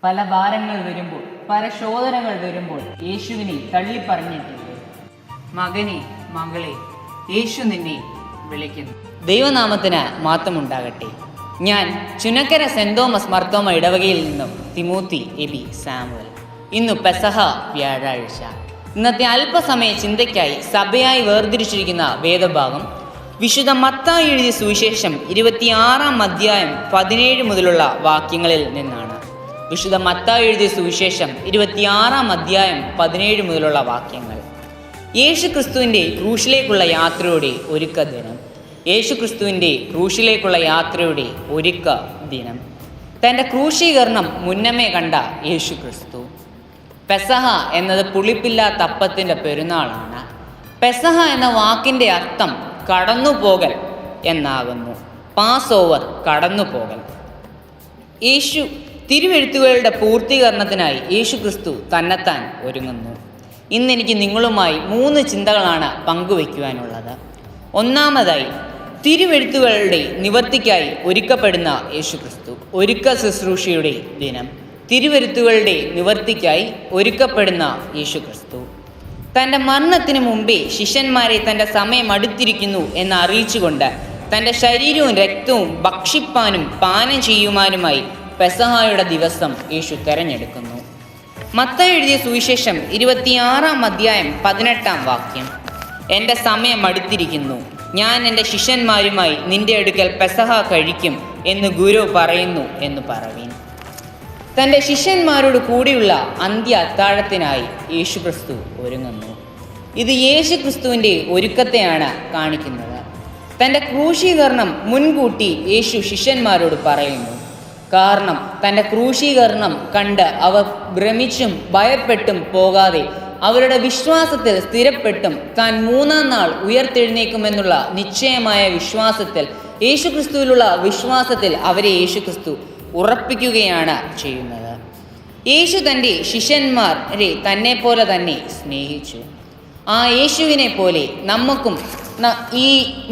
പല ഭാരങ്ങൾ വരുമ്പോൾ, പല ശോധനകൾ വരുമ്പോൾ യേശുവിനെ തള്ളിപ്പറഞ്ഞിട്ടില്ലേ? മകനെ, മകളെ, യേശു നിന്നെ വിളിക്കുന്നു. ദൈവനാമത്തിന് മാത്രമുണ്ടാകട്ടെ. ഞാൻ ചുനക്കര സെന്റ് തോമസ് മർത്തോമ ഇടവകയിൽ നിന്നും തിമോത്തി എബി സാമുവൽ. ഇന്നു പെസഹ വ്യാഴാഴ്ച. ഇന്നത്തെ അല്പസമയ ചിന്തയ്ക്കായി സഭയായി വേർതിരിച്ചിരിക്കുന്ന വേദഭാഗം വിശുദ്ധ മത്തായി എഴുതിയ സുവിശേഷം 26-ാം അധ്യായം 17 മുതലുള്ള വാക്യങ്ങളിൽ നിന്നാണ്. വിശുദ്ധ മത്തായി എഴുതിയ സുവിശേഷം 26-ാം അധ്യായം 17 മുതലുള്ള വാക്യങ്ങൾ. യേശുക്രിസ്തുവിൻ്റെ ക്രൂശിലേക്കുള്ള യാത്രയുടെ ഒരുക്ക ദിനം. യേശുക്രിസ്തുവിൻ്റെ ക്രൂശിലേക്കുള്ള യാത്രയുടെ ഒരുക്ക ദിനം. തൻ്റെ ക്രൂശീകരണം മുന്നമേ കണ്ട യേശുക്രിസ്തു. പെസഹ എന്നത് പുളിപ്പില്ലാത്ത അപ്പത്തിൻ്റെ പെരുന്നാളാണ്. പെസഹ എന്ന വാക്കിൻ്റെ അർത്ഥം കടന്നുപോകൽ എന്നാകുന്നു. Pass over, കടന്നുപോകൽ. യേശു തിരുവെഴുത്തുകളുടെ പൂർത്തീകരണത്തിനായി യേശുക്രിസ്തു തന്നെത്താൻ ഒരുങ്ങുന്നു. ഇന്നെനിക്ക് നിങ്ങളുമായി 3 ചിന്തകളാണ് പങ്കുവയ്ക്കുവാനുള്ളത്. ഒന്നാമതായി, തിരുവെഴുത്തുകളുടെ നിവർത്തിക്കായി ഒരുക്കപ്പെടുന്ന യേശുക്രിസ്തു. ഒരുക്ക ശുശ്രൂഷയുടെ ദിനം. തിരുവെഴുത്തുകളുടെ നിവർത്തിക്കായി ഒരുക്കപ്പെടുന്ന യേശുക്രിസ്തു തൻ്റെ മരണത്തിന് മുമ്പേ ശിഷ്യന്മാരെ തൻ്റെ സമയം അടുത്തിരിക്കുന്നു എന്ന് അറിയിച്ചുകൊണ്ട് തൻ്റെ ശരീരവും രക്തവും ഭക്ഷിപ്പാനും പാനം ചെയ്യുവാനുമായി പെസഹായുടെ ദിവസം യേശു തെരഞ്ഞെടുക്കുന്നു. മത്തായി എഴുതിയ സുവിശേഷം 26-ാം അധ്യായം 18-ാം വാക്യം. എൻ്റെ സമയം അടുത്തിരിക്കുന്നു, ഞാൻ എൻ്റെ ശിഷ്യന്മാരുമായി നിന്റെ അടുക്കൽ പെസഹ കഴിക്കും എന്ന് ഗുരു പറയുന്നു എന്ന് പറവീൻ. തൻ്റെ ശിഷ്യന്മാരോട് കൂടിയുള്ള അന്ത്യ അത്താഴത്തിനായി യേശുക്രിസ്തു ഒരുങ്ങുന്നു. ഇത് യേശുക്രിസ്തുവിൻ്റെ ഒരുക്കത്തെയാണ് കാണിക്കുന്നത്. തൻ്റെ ക്രൂശീകരണം മുൻകൂട്ടി യേശു ശിഷ്യന്മാരോട് പറയുന്നു. കാരണം തൻ്റെ ക്രൂശീകരണം കണ്ട് അവർ ഭ്രമിച്ചും ഭയപ്പെട്ടും പോകാതെ അവരുടെ വിശ്വാസത്തിൽ സ്ഥിരപ്പെട്ടും താൻ 3-ാം നാൾ ഉയർത്തെഴുന്നേക്കുമെന്നുള്ള നിശ്ചയമായ വിശ്വാസത്തിൽ, യേശുക്രിസ്തുവിലുള്ള വിശ്വാസത്തിൽ അവരെ യേശുക്രിസ്തു ഉറപ്പിക്കുകയാണ് ചെയ്യുന്നത്. യേശു തൻ്റെ ശിഷ്യന്മാരെ തന്നെ പോലെ തന്നെ സ്നേഹിച്ചു. ആ യേശുവിനെ പോലെ നമുക്കും ഈ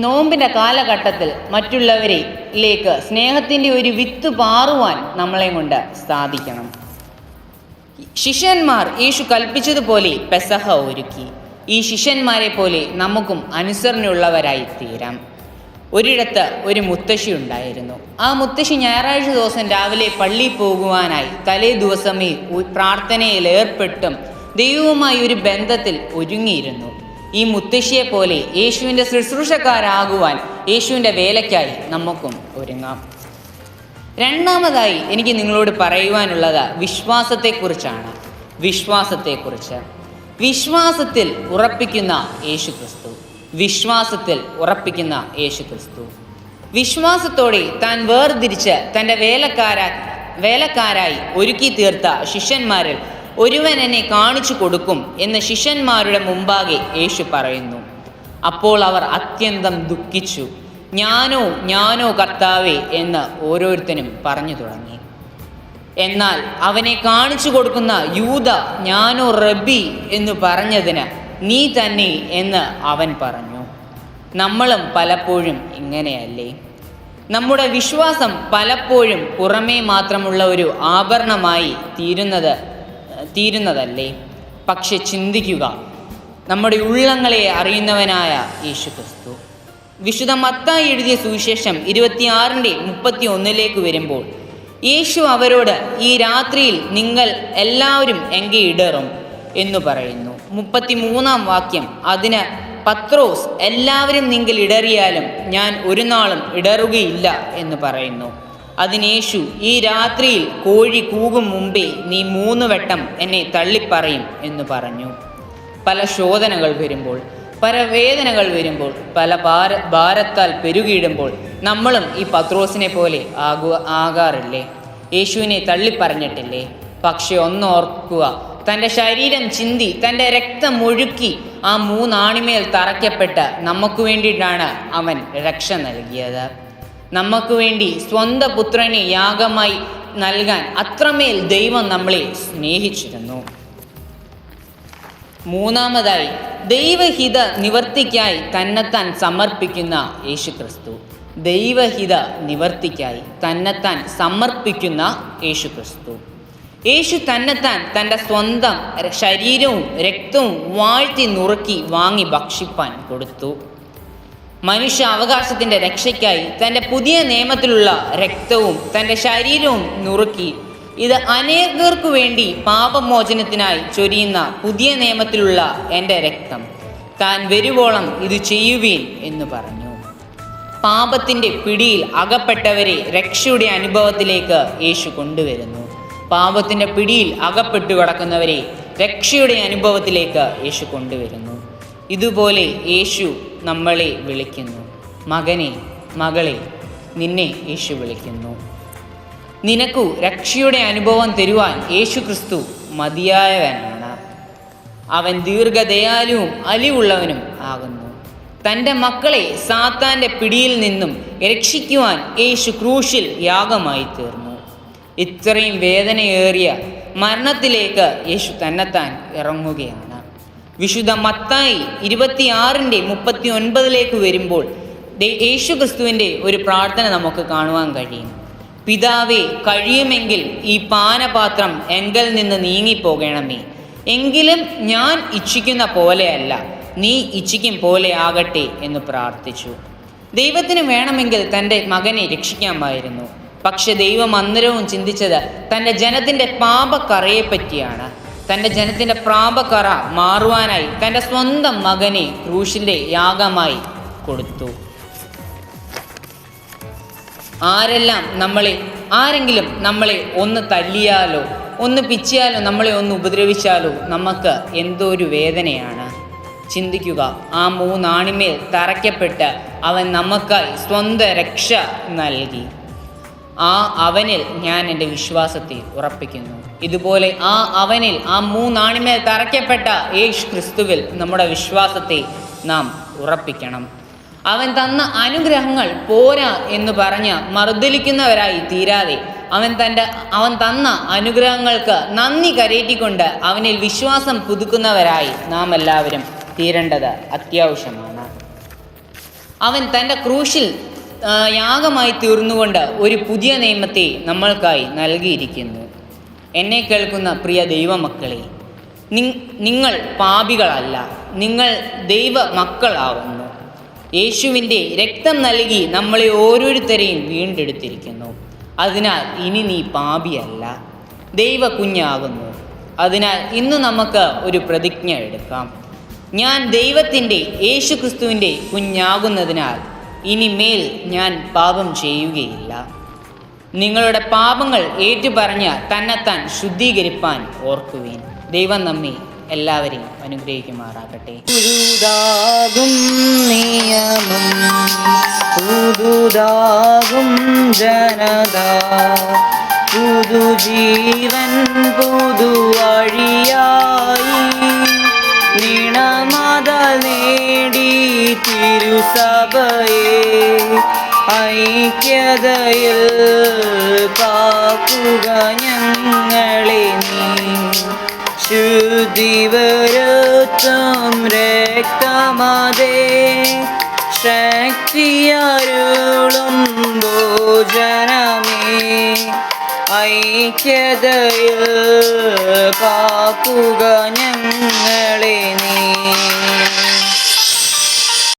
നോമ്പിൻ്റെ കാലഘട്ടത്തിൽ മറ്റുള്ളവരിലേക്ക് സ്നേഹത്തിൻ്റെ ഒരു വിത്ത് പാറുവാൻ നമ്മളെ കൊണ്ട് സാധിക്കണം. ശിഷ്യന്മാർ യേശു കൽപ്പിച്ചതുപോലെ പെസഹ ഒരുക്കി. ഈ ശിഷ്യന്മാരെ പോലെ നമുക്കും അനുസരണയുള്ളവരായി തീരാം. ഒരിടത്ത് ഒരു മുത്തശ്ശി ഉണ്ടായിരുന്നു. ആ മുത്തശ്ശി ഞായറാഴ്ച ദിവസം രാവിലെ പള്ളിയിൽ പോകുവാനായി തലേ ദിവസമേ പ്രാർത്ഥനയിൽ ഏർപ്പെട്ടും ദൈവവുമായി ഒരു ബന്ധത്തിൽ ഒരുങ്ങിയിരുന്നു. ഈ മുത്തശ്ശിയെ പോലെ യേശുവിൻ്റെ ശുശ്രൂഷക്കാരാകുവാൻ, യേശുവിൻ്റെ വേലയ്ക്കായി നമുക്കും ഒരുങ്ങാം. രണ്ടാമതായി എനിക്ക് നിങ്ങളോട് പറയുവാനുള്ളത് വിശ്വാസത്തെക്കുറിച്ചാണ്. വിശ്വാസത്തിൽ ഉറപ്പിക്കുന്ന യേശുക്രിസ്തു. വിശ്വാസത്തോടെ താൻ വേർതിരിച്ച് തൻ്റെ വേലക്കാരായി ഒരുക്കി തീർത്ത ശിഷ്യന്മാരിൽ ഒരുവൻ എന്നെ കാണിച്ചു കൊടുക്കും എന്ന് ശിഷ്യന്മാരുടെ മുമ്പാകെ യേശു പറയുന്നു. അപ്പോൾ അവർ അത്യന്തം ദുഃഖിച്ചു. ഞാനോ കർത്താവേ എന്ന് ഓരോരുത്തരും പറഞ്ഞു തുടങ്ങി. എന്നാൽ അവനെ കാണിച്ചു കൊടുക്കുന്ന യൂദ ഞാനോ റബ്ബി എന്ന് പറഞ്ഞതിന് നീ തന്നെ എന്ന് അവൻ പറഞ്ഞു. നമ്മളും പലപ്പോഴും ഇങ്ങനെയല്ലേ? നമ്മുടെ വിശ്വാസം പലപ്പോഴും പുറമേ മാത്രമുള്ള ഒരു ആഭരണമായി തീരുന്നതല്ലേ? പക്ഷെ ചിന്തിക്കുക, നമ്മുടെ ഉള്ളങ്ങളെ അറിയുന്നവനായ യേശുക്രിസ്തു. വിശുദ്ധ മത്തായി എഴുതിയ സുവിശേഷം 26-ന്റെ-31 വരുമ്പോൾ യേശു അവരോട്, ഈ രാത്രിയിൽ നിങ്ങൾ എല്ലാവരും എങ്കെ ഇടറും എന്ന് പറയുന്നു. 33-ാം വാക്യം. അതിന് പത്രോസ്, എല്ലാവരും നിങ്ങൾ ഇടറിയാലും ഞാൻ ഒരു നാളും ഇടറുകയില്ല എന്ന് പറയുന്നു. അതിന് യേശു, ഈ രാത്രിയിൽ കോഴി കൂകും മുമ്പേ നീ 3 വട്ടം എന്നെ തള്ളിപ്പറയും എന്ന് പറഞ്ഞു. പല ശോധനകൾ വരുമ്പോൾ, പല വേദനകൾ വരുമ്പോൾ, പല ഭാരത്താൽ പെരുകിയിടുമ്പോൾ നമ്മളും ഈ പത്രോസിനെ പോലെ ആകാറില്ലേ? യേശുവിനെ തള്ളിപ്പറഞ്ഞിട്ടില്ലേ? പക്ഷെ ഒന്നോർക്കുക, തൻ്റെ ശരീരം ചിന്തി തൻ്റെ രക്തം ഒഴുക്കി ആ 3 ആണിമേൽ തറയ്ക്കപ്പെട്ട് നമുക്ക് വേണ്ടിയിട്ടാണ് അവൻ രക്ഷ നൽകിയത്. നമുക്ക് വേണ്ടി സ്വന്തം പുത്രനെ യാഗമായി നൽകാൻ അത്രമേൽ ദൈവം നമ്മളെ സ്നേഹിച്ചിരുന്നു. മൂന്നാമതായി, ദൈവഹിത നിവർത്തിക്കായി തന്നെത്താൻ സമർപ്പിക്കുന്ന യേശുക്രിസ്തു. ദൈവഹിത നിവർത്തിക്കായി തന്നെത്താൻ സമർപ്പിക്കുന്ന യേശുക്രിസ്തു. യേശു തന്നെത്താൻ തൻ്റെ സ്വന്തം ശരീരവും രക്തവും വാഴ്ത്തി നുറുക്കി വാങ്ങി ഭക്ഷിപ്പാൻ കൊടുത്തു. മനുഷ്യ അവകാശത്തിൻ്റെ രക്ഷയ്ക്കായി തൻ്റെ പുതിയ നിയമത്തിലുള്ള രക്തവും തൻ്റെ ശരീരവും നുറുക്കി, ഇത് അനേകർക്കു വേണ്ടി പാപമോചനത്തിനായി ചൊരിയുന്ന പുതിയ നിയമത്തിലുള്ള എൻ്റെ രക്തം, താൻ വരുവോളം ഇത് ചെയ്യുവീൻ എന്ന് പറഞ്ഞു. പാപത്തിൻ്റെ പിടിയിൽ അകപ്പെട്ടവരെ രക്ഷയുടെ അനുഭവത്തിലേക്ക് യേശു കൊണ്ടുവരുന്നു. പാപത്തിൻ്റെ പിടിയിൽ അകപ്പെട്ടു കിടക്കുന്നവരെ രക്ഷയുടെ അനുഭവത്തിലേക്ക് യേശു കൊണ്ടുവരുന്നു. ഇതുപോലെ യേശു നമ്മളെ വിളിക്കുന്നു. മകനെ, മകളെ, നിന്നെ യേശു വിളിക്കുന്നു. നിനക്കു രക്ഷയുടെ അനുഭവം തരുവാൻ യേശു ക്രിസ്തു മതിയായവനാണ്. അവൻ ദീർഘദയാലുവും അലിവുള്ളവനും ആകുന്നു. തൻ്റെ മക്കളെ സാത്താൻ്റെ പിടിയിൽ നിന്നും രക്ഷിക്കുവാൻ യേശു ക്രൂശിൽ യാഗമായി തീർന്നു. ഇത്രയും വേദനയേറിയ മരണത്തിലേക്ക് യേശു തന്നെത്താൻ ഇറങ്ങുകയാണ്. വിശുദ്ധ മത്തായി 26:39 വരുമ്പോൾ യേശു ക്രിസ്തുവിൻ്റെ ഒരു പ്രാർത്ഥന നമുക്ക് കാണുവാൻ കഴിയും. പിതാവേ, കഴിയുമെങ്കിൽ ഈ പാനപാത്രം എങ്കിൽ നിന്ന് നീങ്ങിപ്പോകണമേ, എങ്കിലും ഞാൻ ഇച്ഛിക്കുന്ന പോലെയല്ല, നീ ഇച്ഛിക്കും പോലെ ആകട്ടെ എന്ന് പ്രാർത്ഥിച്ചു. ദൈവത്തിന് വേണമെങ്കിൽ തൻ്റെ മകനെ രക്ഷിക്കാമായിരുന്നു. പക്ഷെ ദൈവം അന്നേരവും ചിന്തിച്ചത് തൻ്റെ ജനത്തിൻ്റെ പാപക്കറയെപ്പറ്റിയാണ്. തൻ്റെ ജനത്തിൻ്റെ പാപക്കറ മാറുവാനായി തൻ്റെ സ്വന്തം മകനെ ക്രൂശിലെ യാഗമായി കൊടുത്തു. ആരെങ്കിലും നമ്മളെ ഒന്ന് തല്ലിയാലോ ഒന്ന് പിച്ചിയാലോ നമ്മളെ ഒന്ന് ഉപദ്രവിച്ചാലോ നമുക്ക് എന്തോ ഒരു വേദനയാണ്. ചിന്തിക്കുക, ആ 3 ആണിമേൽ തറയ്ക്കപ്പെട്ട് അവൻ നമുക്കായി സ്വന്തം രക്ഷ നൽകി. അവനിൽ ഞാൻ എൻ്റെ വിശ്വാസത്തെ ഉറപ്പിക്കുന്നു. ഇതുപോലെ അവനിൽ ആ 3 ആണിമേൽ തറയ്ക്കപ്പെട്ട യേശു ക്രിസ്തുവിൽ നമ്മുടെ വിശ്വാസത്തെ നാം ഉറപ്പിക്കണം. അവൻ തന്ന അനുഗ്രഹങ്ങൾ പോരാ എന്ന് പറഞ്ഞ് മറുതലിക്കുന്നവരായി തീരാതെ അവൻ തന്ന അനുഗ്രഹങ്ങൾക്ക് നന്ദി കരേറ്റിക്കൊണ്ട് അവനിൽ വിശ്വാസം പുതുക്കുന്നവരായി നാം എല്ലാവരും തീരേണ്ടത് അത്യാവശ്യമാണ്. അവൻ തൻ്റെ ക്രൂശിൽ യാഗമായി തീർന്നുകൊണ്ട് ഒരു പുതിയ നിയമത്തെ നമ്മൾക്കായി നൽകിയിരിക്കുന്നു. എന്നെ കേൾക്കുന്ന പ്രിയ ദൈവമക്കളെ, നിങ്ങൾ പാപികളല്ല, നിങ്ങൾ ദൈവ മക്കളാവുന്നു. യേശുവിൻ്റെ രക്തം നൽകി നമ്മളെ ഓരോരുത്തരെയും വീണ്ടെടുത്തിരിക്കുന്നു. അതിനാൽ ഇനി നീ പാപിയല്ല, ദൈവ കുഞ്ഞാകുന്നു. അതിനാൽ ഇന്ന് നമുക്ക് ഒരു പ്രതിജ്ഞ എടുക്കാം. ഞാൻ ദൈവത്തിൻ്റെ യേശു ക്രിസ്തുവിൻ്റെ കുഞ്ഞാകുന്നതിനാൽ ഇനിമേൽ ഞാൻ പാപം ചെയ്യുകയില്ല. നിങ്ങളുടെ പാപങ്ങൾ ഏറ്റുപറഞ്ഞ് തന്നെത്താൻ ശുദ്ധീകരിപ്പാൻ ഓർക്കുവേൻ. ദൈവം നമ്മെ എല്ലാവരെയും അനുഗ്രഹിക്കുമാറാകട്ടെ. പുതുതാകും നിയമം, പുതുതാകും ജനത, പുതുജീവൻ പുതുവഴിയായി നിണമത നേടി തിരുസഭയെ ഐക്യതയിൽ കാക്കുക ഞങ്ങളെ നീ. ശുദ്ധി വരുത്തും രക്തമതേ, ശക്തിയരുളും ഭോജനമേ, ഐക്യതയിൽ കാക്കുക ഞങ്ങളെ